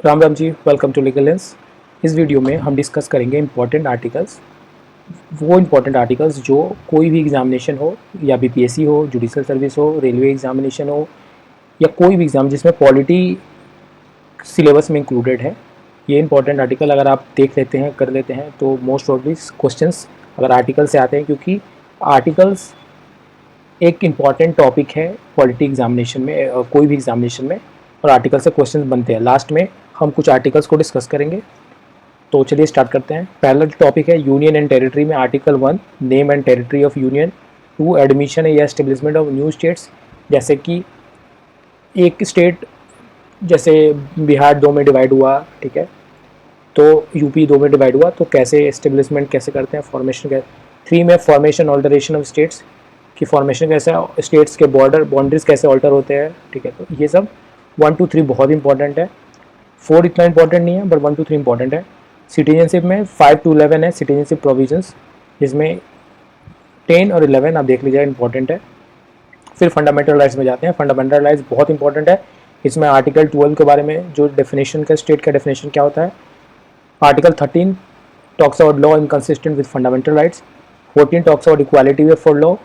Ram Ram ji, welcome to legal lens. इस video में हम डिस्कस करेंगे इम्पॉर्टेंट आर्टिकल्स, वो इम्पॉर्टेंट आर्टिकल्स जो कोई भी एग्जामिनेशन हो, या बीपीएससी हो, जुडिशल सर्विस हो, रेलवे एग्जामिनेशन हो, या कोई भी एग्जाम जिसमें पॉलिटी सिलेबस में इंक्लूडेड है। ये इंपॉर्टेंट आर्टिकल अगर आप देख लेते हैं, कर लेते हैं, तो मोस्ट ऑफली क्वेश्चंस अगर आर्टिकल से आते हैं, क्योंकि आर्टिकल्स एक इम्पॉर्टेंट टॉपिक है पॉलिटी एग्जामिनेशन में, कोई भी एग्जामिनेशन में, और आर्टिकल से क्वेश्चंस बनते हैं। लास्ट में हम कुछ आर्टिकल्स को डिस्कस करेंगे। तो चलिए स्टार्ट करते हैं। पहला टॉपिक है यूनियन एंड टेरिटरी में article 1, name and territory of union. 2, admission या एस्टेब्लिशमेंट ऑफ न्यू स्टेट्स। जैसे कि एक स्टेट, जैसे बिहार दो में डिवाइड हुआ, ठीक है, तो यूपी दो में डिवाइड हुआ, तो कैसे एस्टेब्लिशमेंट कैसे करते हैं, फॉर्मेशन कैसे। 3 में फॉर्मेशन ऑल्टरेशन ऑफ स्टेट्स, की फॉर्मेशन कैसे, स्टेट्स के बॉर्डर बाउंड्रीज कैसे ऑल्टर होते हैं, ठीक है। तो ये सब 1 to 3 बहुत इंपॉर्टेंट है। 4 इतना इंपॉर्टेंट नहीं है, बट 1 to 3 इंपॉर्टेंट है। सिटीजनशिप में 5 to 11 है सिटीजनशिप प्रोविजंस, जिसमें 10 और 11 आप देख लीजिए इंपॉर्टेंट है। फिर फंडामेंटल राइट्स में जाते हैं। फंडामेंटल राइट्स बहुत इंपॉर्टेंट है। इसमें आर्टिकल 12 के बारे में जो डेफिनेशन का, स्टेट का डेफिनेशन क्या होता है। Article 13 talks about law inconsistent with fundamental rights. 14 talks about equality for law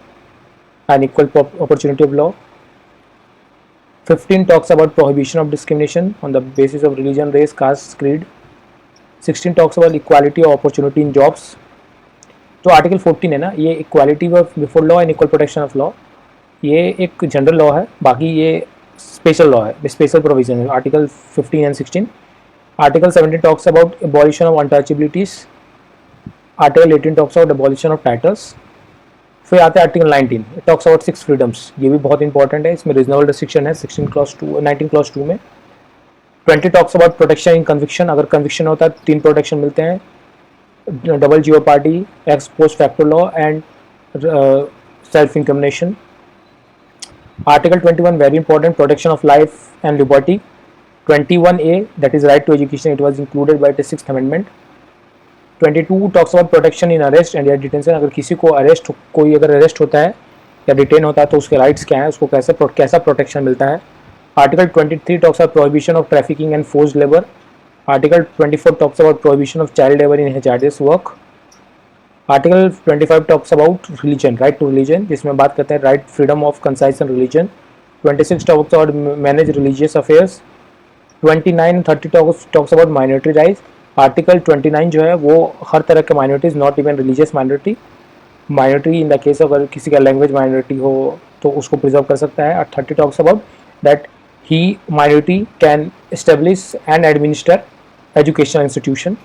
and equal opportunity of law. 15 talks about prohibition of discrimination on the basis of religion, race, caste, creed. 16 talks about equality of opportunity in jobs. जो article 14 है ना, ये equality before law and equal protection of law, ये एक general law है। बाकी ये special law है, स्पेशल प्रोविजन है, article 15 and 16। Article 17 talks about abolition of untouchabilities. Article 18 talks about abolition of titles. फिर आते हैं आर्टिकल 19, टॉक्स अबाउट 6 फ्रीडम्स। ये भी बहुत इंपॉर्टेंट है। इसमें रीजनेबल रिस्ट्रिक्शन है 16 क्लॉज 2, 19 क्लॉज 2 में। 20 talks about protection in conviction. अगर कन्विक्शन होता है 3 प्रोटेक्शन मिलते हैं, double jeopardy, ex post facto law and self incrimination. Article 21 very important, protection of life and liberty. 21A that is right to education, it was included by the 6th amendment. 22 talks about protection in arrest and या detention. अगर किसी को arrest, कोई अगर arrest होता है या detain होता है, तो उसके राइट्स क्या है, उसको कैसा प्रोटेक्शन मिलता है। Article 23 talks about prohibition of trafficking and forced labour. Article 24 talks about prohibition of child labour in hazardous work. Article 25 talks about religion, right to religion, जिसमें बात करते हैं right freedom of conscience religion. 26 talks about manage religious affairs. 29 30 talks about minority rights. Article 29 जो है वो हर तरह के minorities, not even religious minority in the case अगर किसी का लैंग्वेज माइनॉरिटी हो तो उसको प्रिजर्व कर सकता है। और 30 talks about that he minority can establish and administer educational institution.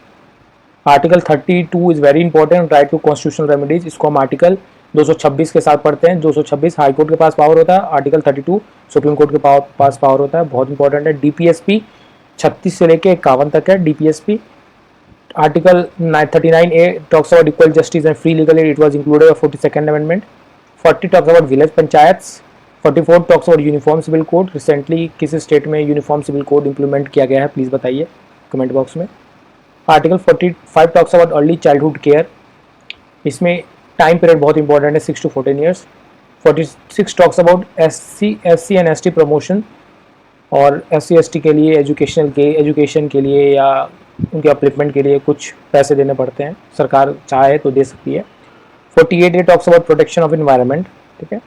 Article 32 is very important, right to constitutional remedies. इसको हम आर्टिकल 226 के साथ पढ़ते हैं। 226 हाई कोर्ट के पास पावर होता है, आर्टिकल 32 सुप्रीम कोर्ट के पास पावर होता है। बहुत इंपॉर्टेंट है। डीपीएसपी 36 से लेकर 51 तक है DPSP. Article 39A talks about equal justice and free legal aid, it was included in 42nd amendment. 40 talks about village panchayats. 44 talks about uniform civil code. Recently किसी स्टेट में यूनिफॉर्म सिविल कोड इंप्लीमेंट किया गया है, please बताइए comment box में। Article 45 talks about early childhood care. इसमें time period बहुत important है, 6 to 14 years. 46 talks about SC and ST promotion, और SC ST के लिए एजुकेशन के लिए या उनके अपलिफ्टमेंट के लिए कुछ पैसे देने पड़ते हैं, सरकार चाहे तो दे सकती है। 48A talks about protection of environment, ठीक है।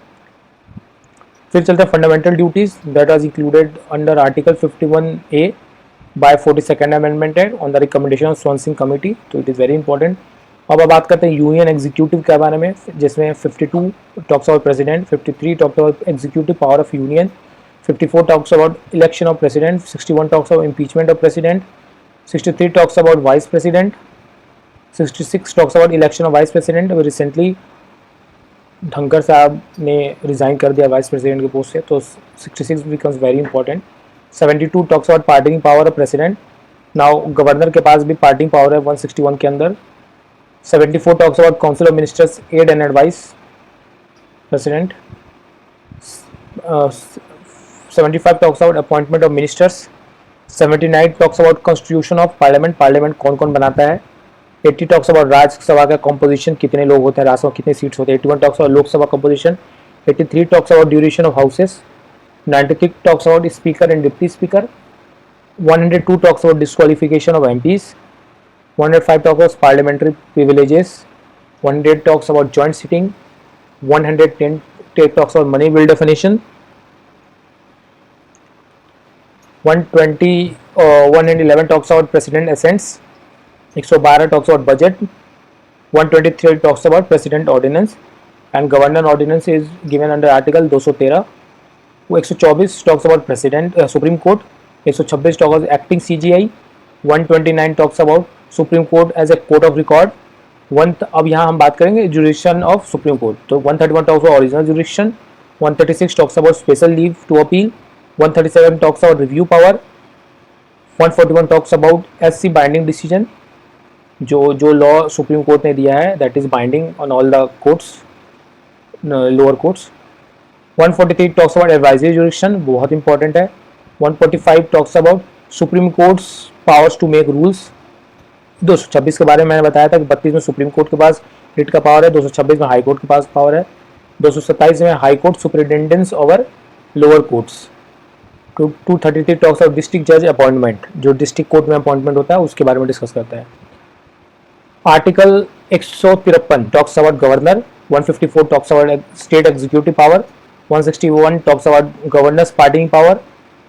फिर चलते हैं fundamental duties, that was included under article 51A by 42nd amendment on the recommendation of Swaran Singh committee, तो इट इज़ वेरी इंपॉर्टेंट। अब बात करते हैं यूनियन एग्जीक्यूटिव के बारे में, जिसमें 52 talks about president, 53 talks about executive power of union, 54 talks about election of president, 61 talks about impeachment of president, 63 talks about vice president, 66 talks about election of vice president। अभी recently Dhankhar साहब ने resign कर दिया vice president के post से, तो 66 becomes very important. 72 talks about pardoning power of president. Now governor के पास भी पार्टिंग पावर है 161 के अंदर। 74 talks about council of ministers aid and advice president. 75 talks about appointment of ministers। 79 talks about constitution of parliament, parliament कौन कौन बनाता है। 80 talks about राज्यसभा का composition, कितने लोग होते हैं, राज्यसभा कितने सीट्स होते हैं। 81 talks about Lok Sabha composition। 83 talks about duration of houses। 93 talks about speaker and deputy speaker। 102 talks about disqualification of MPs. 105 talks about parliamentary privileges. 100 talks about joint sitting. 110 talks about money bill definition. 111 talks about president assents. 112 talks about budget. 123 talks about president ordinance, and governor ordinance is given under article 213. 124 talks about president supreme court. 126 talks about acting CGI. 129 talks about supreme court as a court of record. अब यहाँ हम बात करेंगे jurisdiction of supreme court. तो 131 talks about original jurisdiction. 136 talks about special leave to appeal. 137 talks about review power. 141 talks about SC binding decision. जो law supreme court ने दिया है that is binding on all the courts, lower courts. 143 talks about advisory jurisdiction, बहुत important है. 145 talks about supreme court's powers to make rules. 226 के बारे में मैंने बताया था कि 32 में सुप्रीम कोर्ट के पास रिट का पावर है, 226 में हाई कोर्ट के पास पावर है, 227 में high court superintendence over lower courts. 233 talks of district जज अपॉइंटमेंट, जो डिस्ट्रिक्ट कोर्ट में अपॉइंटमेंट होता है उसके बारे में डिस्कस करता है. Article 153 talks about governor. 154 talks about state executive power. 161 talks about governor's pardoning power.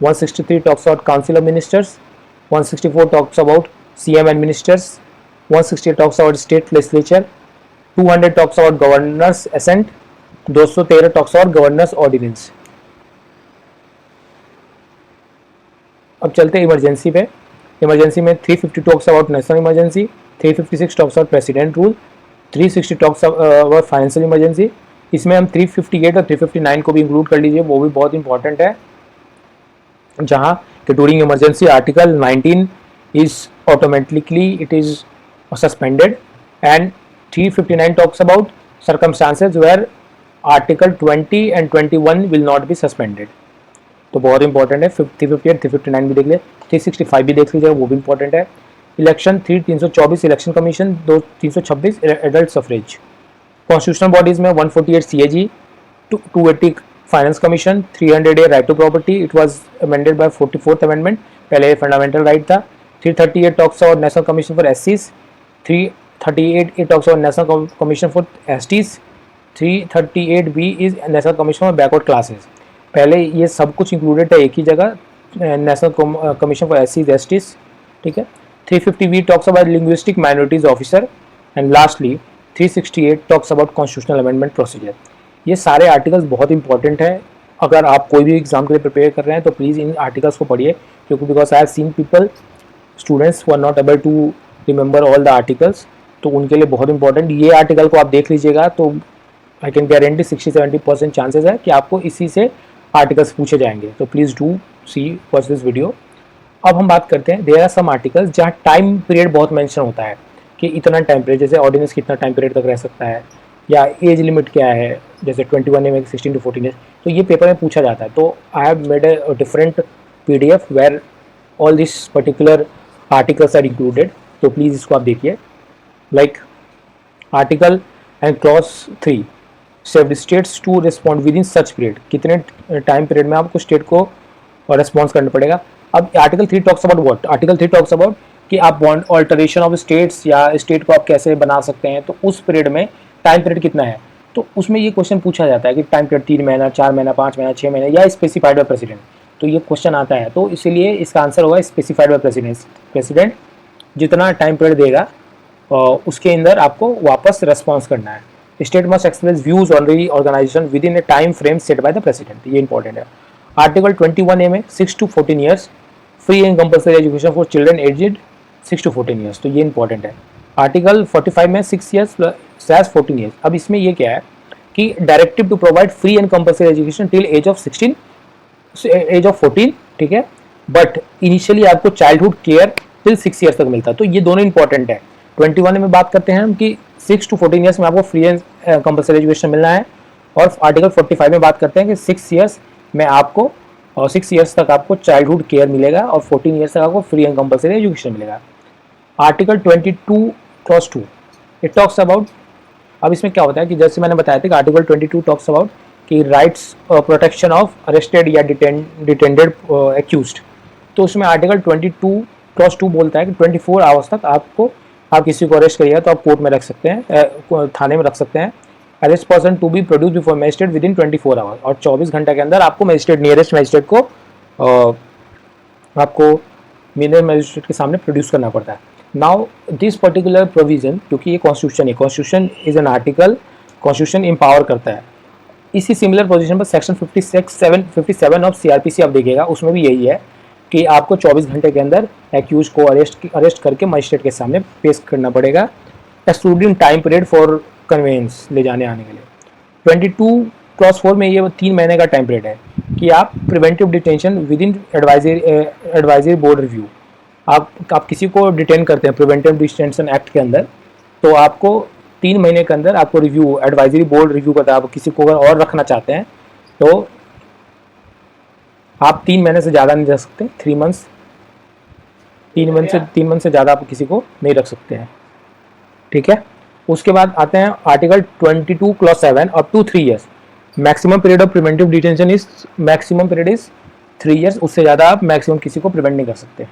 163 talks about council of ministers. 164 talks about CM and ministers. 168 talks about state legislature. 200 talks about governor's assent. 213 talks about governor's ordinance. अब चलते हैं emergency पे. Emergency में 350 talks about national emergency. 356 talks about president rule. 360 talks about financial emergency. इसमें हम 358 और 359 को भी इंक्लूड कर लीजिए, वो भी बहुत इंपॉर्टेंट है. जहाँ कि during emergency article 19 is automatically it is suspended, and 359 talks about circumstances where article 20 and 21 will not be suspended. तो बहुत इंपॉर्टेंट है. 358 359 भी देख ले, 365 भी देख लीजिएगा, वो भी इंपॉर्टेंट है. Election 324 election commission. 326 adult suffrage. Constitutional bodies में 148 CAG, 280 finance commission, 300 right to property. It was amended by 44th amendment. पहले फंडामेंटल राइट था. 338 talks about National Commission for SCs. 338 it talks about National Commission for STs. 338B is National Commission for Backward Classes. पहले ये सब कुछ included है एक ही जगह, national commission for SCs STs, ठीक है. 350B talks about Linguistic Minorities Officer, and lastly 368 talks about Constitutional Amendment Procedure. ये सारे आर्टिकल्स बहुत इंपॉर्टेंट है. अगर आप कोई भी एग्जाम के लिए प्रिपेयर कर रहे हैं तो प्लीज़ इन आर्टिकल्स को पढ़िए, क्योंकि because I have seen people students who are not able to remember all the articles, तो उनके लिए बहुत इंपॉर्टेंट. ये आर्टिकल को आप देख लीजिएगा तो आई कैन गारंटी 60-70% चांसेस है कि आपको इसी से आर्टिकल्स पूछे जाएंगे. तो please do see watch this video. अब हम बात करते हैं, देयर आर सम आर्टिकल्स जहाँ टाइम पीरियड बहुत मेंशन होता है कि इतना टाइम पीरियड, जैसे ऑर्डिनेंस कितना टाइम पीरियड तक रह सकता है, या एज लिमिट क्या है, जैसे 21 में 16 to 14 ईयर्स. तो ये पेपर में पूछा जाता है. तो I have made a different PDF where all this particular articles are included. तो प्लीज़ इसको आप देखिए. Like article and clause 3 saved states to respond within such period. कितने टाइम पीरियड में आपको स्टेट को रिस्पॉन्स करना पड़ेगा. अब article 3 talks about what. Article 3 talks about कि आप ऑल्टरेशन ऑफ स्टेट्स या स्टेट को आप कैसे बना सकते हैं. तो उस पीरियड में टाइम पीरियड कितना है. तो उसमें ये क्वेश्चन पूछा जाता है कि टाइम पीरियड 3 महीना, 4 महीना, 5 महीना, 6 महीने, या स्पेसिफाइड बाय प्रेसिडेंट. तो ये क्वेश्चन आता है, तो इसीलिए इसका आंसर होगा स्पेसिफाइड बाय प्रेसिडेंट. प्रेसिडेंट जितना टाइम पीरियड देगा उसके अंदर आपको वापस रेस्पॉन्स करना है. State must express views on the organisation within a time frame set by the president. ये इंपॉर्टेंट है. आर्टिकल 21A में 6 to 14 years free and compulsory education for children aged 6 to 14 years. तो ये important है. Article 45 में 6 years / 14 years. अब इसमें ये क्या है कि directive to provide free and compulsory education till age of 14, ठीक है. बट इनिशियली आपको चाइल्डहुड केयर टिल 6 ईयर्स तक मिलता है. तो ये दोनों इंपॉर्टेंट है. 21 में बात करते हैं हम कि 6 to 14 ईयर्स में आपको फ्री एंड कंपल्सरी एजुकेशन मिलना है, और आर्टिकल 45 में बात करते हैं कि 6 ईयर्स में आपको 6 ईयर्स तक आपको चाइल्डहुड केयर मिलेगा, और 14 ईयर्स तक आपको फ्री एंड कंपल्सरी एजुकेशन मिलेगा. Article 22 clause 2 it talks about. अब इसमें क्या होता है कि जैसे मैंने बताया था कि आर्टिकल 22 टॉक्स अबाउट कि राइट्स प्रोटेक्शन ऑफ अरेस्टेड या डिटेंडेड एक्यूज्ड. तो उसमें आर्टिकल 22 बोलता है कि 24 आवर्स तक आप किसी को अरेस्ट करिएगा तो आप कोर्ट में रख सकते हैं, थाने में रख सकते हैं। Arrest person to be produce before magistrate within 24 hours, और 24 घंटे के अंदर आपको मजिस्ट्रेट, नियरेस्ट मजिस्ट्रेट को आपको मीडियम मजिस्ट्रेट के सामने प्रोड्यूस करना पड़ता है। नाउ दिस पर्टिकुलर प्रोविजन, क्योंकि ये कॉन्स्टिट्यूशन है, constitution is an article, constitution empower करता है। इसी सिमिलर पोजीशन पर सेक्शन 57 ऑफ सीआरपीसी आप देखिएगा, उसमें भी यही है कि आपको 24 घंटे के अंदर एक्यूज को अरेस्ट करके मजिस्ट्रेट के सामने पेश करना पड़ेगा, excluding time period for conveyance, ले जाने आने के लिए। 22 क्लॉज 4 में ये 3 महीने का टाइम पीरियड है कि आप preventive detention with in advisory board review, आप किसी को डिटेन करते हैं प्रिवेंटिव डिटेंशन एक्ट के अंदर, तो आपको 3 महीने के अंदर आपको रिव्यू, एडवाइजरी बोर्ड रिव्यू करता है। आप किसी को अगर और रखना चाहते हैं तो आप 3 महीने से ज़्यादा नहीं रख सकते, 3 मंथ्स, 3 मंथ से ज़्यादा आप किसी को नहीं रख सकते हैं, ठीक है। उसके बाद आते हैं article 22 clause 7 up to 3 years. Maximum period of preventive detention is, maximum period is 3 years, उससे ज़्यादा आप मैक्सिमम किसी को प्रिवेंट नहीं कर सकते।